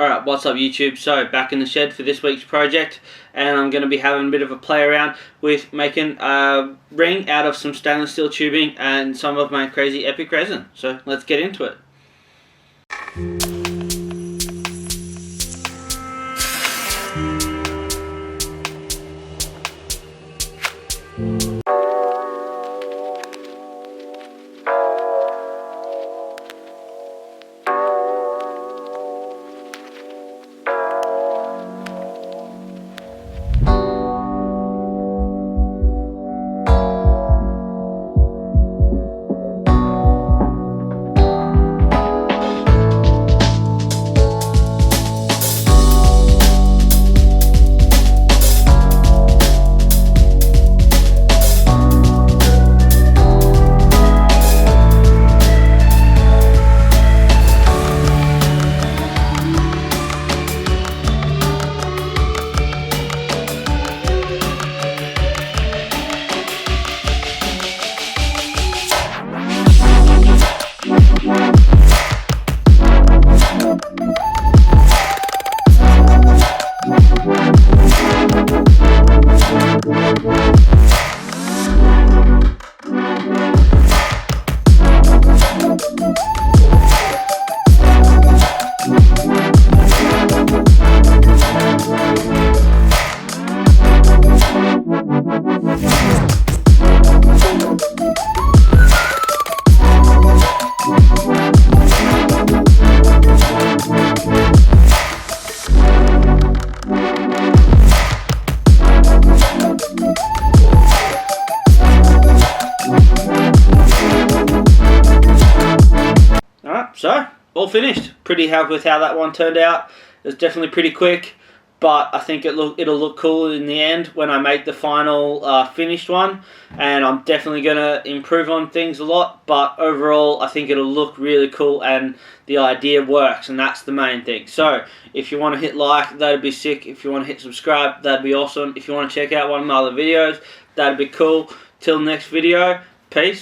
Alright, what's up YouTube? So, back in the shed for this week's project, and I'm going to be having a bit of a play around with making a ring out of some stainless steel tubing and some of my crazy epic resin. So, let's get into it. So, all finished. Pretty happy with how that one turned out. It was definitely pretty quick, but I think it'll look cool in the end when I make the final finished one. And I'm definitely going to improve on things a lot, but overall I think it'll look really cool and the idea works, and that's the main thing. So, if you want to hit like, that'd be sick. If you want to hit subscribe, that'd be awesome. If you want to check out one of my other videos, that'd be cool. Till next video, peace.